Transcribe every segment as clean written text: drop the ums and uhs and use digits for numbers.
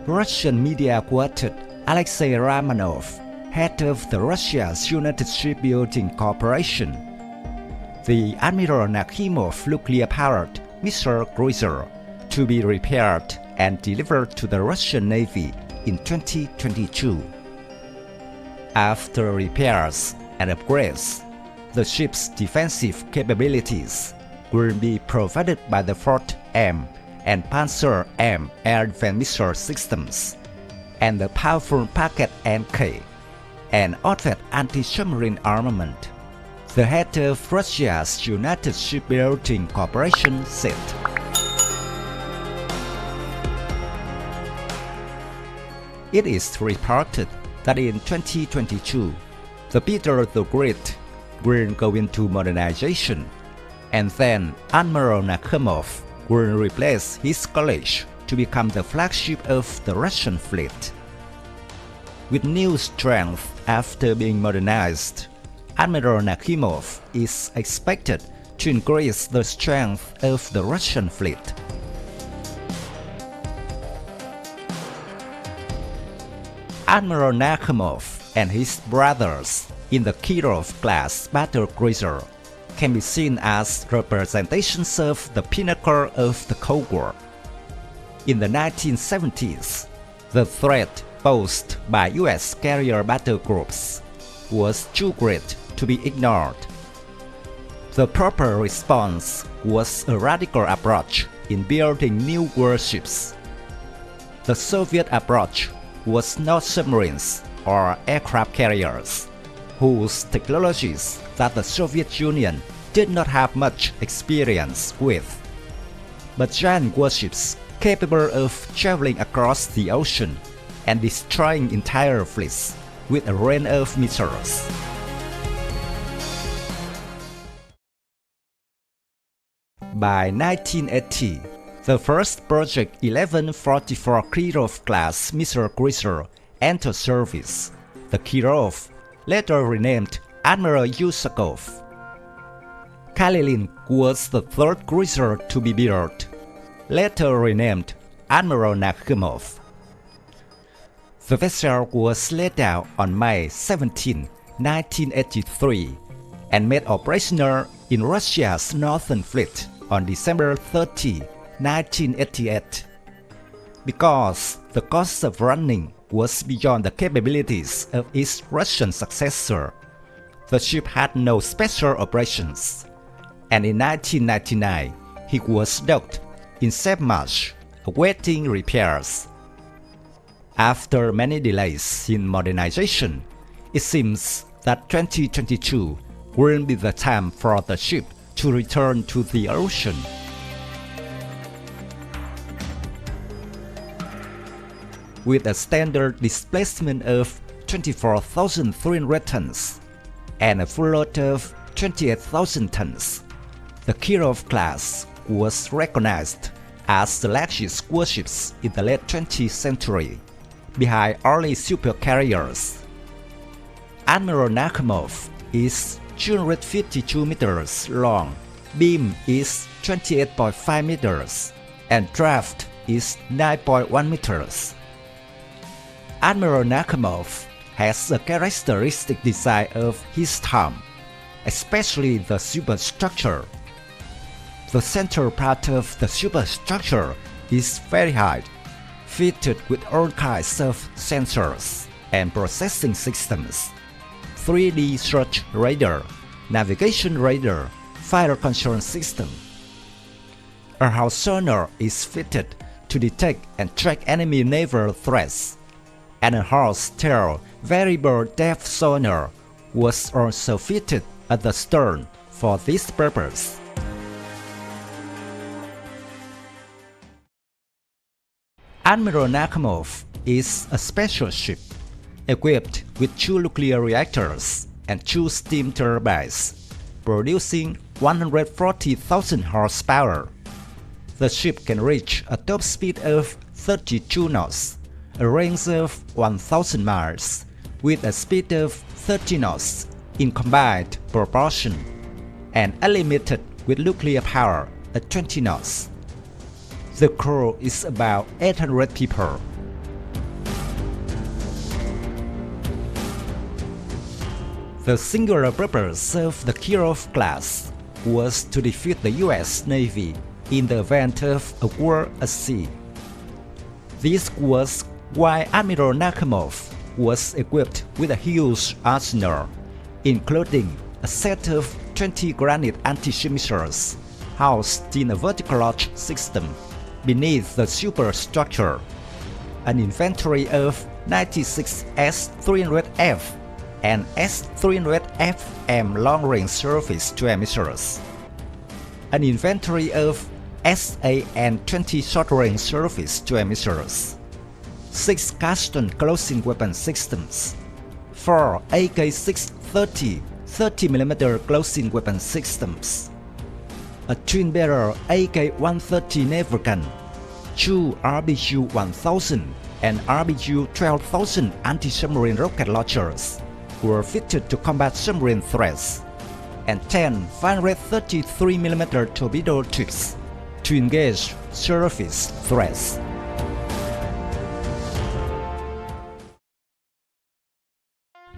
Russian media quoted Alexei Romanov, head of the Russia's United Shipbuilding Corporation. The Admiral Nakhimov nuclear-powered missile cruiser to be repaired and delivered to the Russian Navy in 2022. After repairs and upgrades, the ship's defensive capabilities will be provided by the Fort M and Panzer M air defense missile systems, and the powerful Packet NK, and advanced anti-submarine armament, the head of Russia's United Shipbuilding Corporation said. It is reported that in 2022, the Peter the Great will go into modernization, and then Admiral Nakhimov will replace his college to become the flagship of the Russian fleet. With new strength after being modernized, Admiral Nakhimov is expected to increase the strength of the Russian fleet. Admiral Nakhimov and his brothers in the Kirov-class battlecruiser can be seen as representations of the pinnacle of the Cold War. In the 1970s, the threat posed by US carrier battle groups was too great to be ignored. The proper response was a radical approach in building new warships. The Soviet approach was not submarines or aircraft carriers, whose technologies that the Soviet Union did not have much experience with, but giant warships capable of traveling across the ocean and destroying entire fleets with a range of missiles. By 1980, the first Project 1144 Kirov-class missile cruiser entered service. The Kirov, later renamed Admiral Yusakov. Kalinin was the third cruiser to be built, later renamed Admiral Nakhimov. The vessel was laid down on May 17, 1983, and made operational in Russia's Northern Fleet on December 30, 1988. Because the cost of running was beyond the capabilities of its Russian successor, the ship had no special operations, and in 1999 he was docked in March, awaiting repairs. After many delays in modernization, it seems that 2022 will be the time for the ship to return to the ocean. With a standard displacement of 24,300 tons and a full load of 28,000 tons, the Kirov-class was recognized as the largest warships in the late 20th century, behind early supercarriers. Admiral Nakhimov is 252 meters long, beam is 28.5 meters, and draft is 9.1 meters. Admiral Nakhimov has a characteristic design of his time, especially the superstructure. The central part of the superstructure is very high, fitted with all kinds of sensors and processing systems, 3D search radar, navigation radar, fire control system. A house sonar is fitted to detect and track enemy naval threats, and a horse-tail variable depth sonar was also fitted at the stern for this purpose. Admiral Nakhimov is a special ship, equipped with 2 nuclear reactors and 2 steam turbines, producing 140,000 horsepower. The ship can reach a top speed of 32 knots, a range of 1,000 miles, with a speed of 30 knots in combined propulsion, and unlimited with nuclear power at 20 knots. The crew is about 800 people. The singular purpose of the Kirov-class was to defeat the US Navy in the event of a war at sea. This was why Admiral Nakhimov was equipped with a huge arsenal, including a set of 20 granite anti-ship missiles housed in a vertical launch system beneath the superstructure, an inventory of 96 S-300F and S-300FM long-range surface-to-air missiles, an inventory of SA and 20 short-range surface-to-air missiles, 6 Custom closing weapon systems, 4 AK-630 30mm closing weapon systems, a twin-barrel AK-130 naval gun, 2 RBU-1000 and RBU-12,000 anti-submarine rocket launchers were fitted to combat submarine threats, and 10 533mm torpedo tubes to engage surface threats.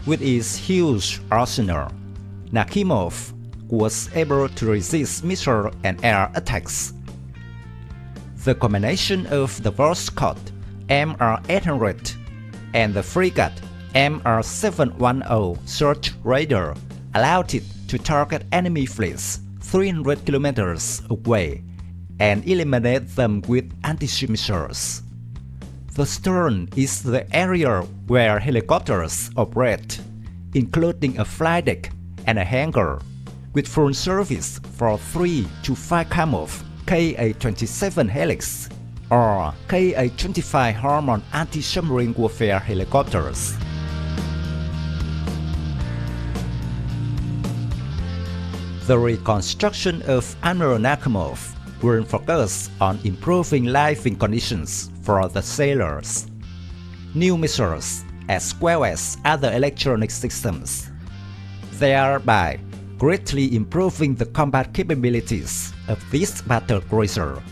With its huge arsenal, Nakhimov was able to resist missile and air attacks. The combination of the Voskot MR-800 and the frigate MR-710 search radar allowed it to target enemy fleets 300 kilometers away and eliminate them with anti-ship missiles. The stern is the area where helicopters operate, including a flight deck and a hangar, with full service for 3 to 5 Nakhimov Ka-27 Helix or Ka-25 Harmon anti-submarine warfare helicopters. The reconstruction of Admiral Nakhimov will focus on improving living conditions for the sailors, new missiles, as well as other electronic systems, thereby greatly improving the combat capabilities of this battlecruiser.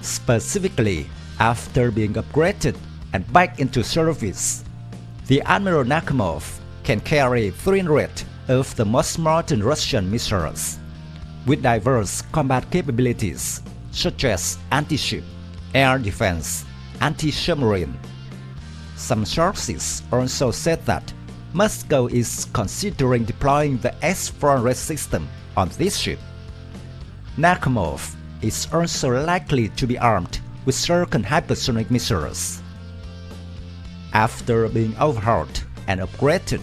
Specifically, after being upgraded and back into service, the Admiral Nakhimov can carry 300 of the most modern Russian missiles, with diverse combat capabilities such as anti-ship, air defense, anti-submarine. Some sources also said that Moscow is considering deploying the S-400 system on this ship. Nakhimov is also likely to be armed with certain hypersonic missiles. After being overhauled and upgraded,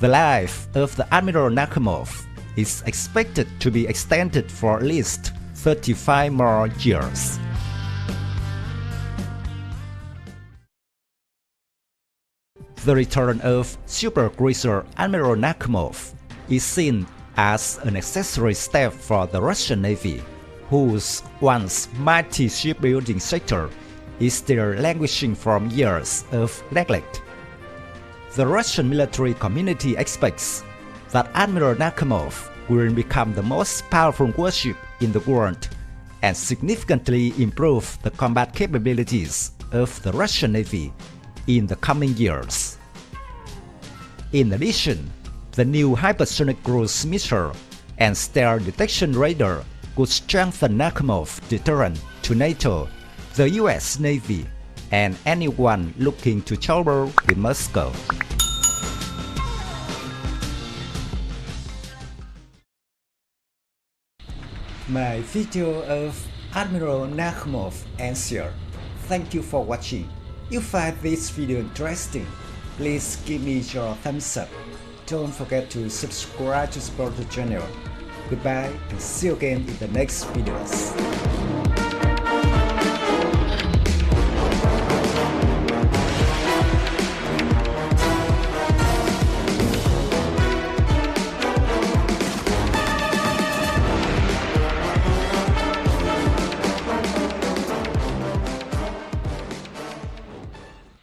the life of the Admiral Nakhimov is expected to be extended for at least 35 more years. The return of supercruiser Admiral Nakhimov is seen as a necessary step for the Russian Navy, whose once mighty shipbuilding sector is still languishing from years of neglect. The Russian military community expects that Admiral Nakhimov will become the most powerful warship in the world and significantly improve the combat capabilities of the Russian Navy in the coming years. In addition, the new hypersonic cruise missile and stare detection radar could strengthen Nakhimov's deterrent to NATO, the US Navy, and anyone looking to trouble with Moscow. My video of Admiral Nakhimov ends here. Thank you for watching. If you find this video interesting, please give me your thumbs up. Don't forget to subscribe to support the channel. Goodbye and see you again in the next videos.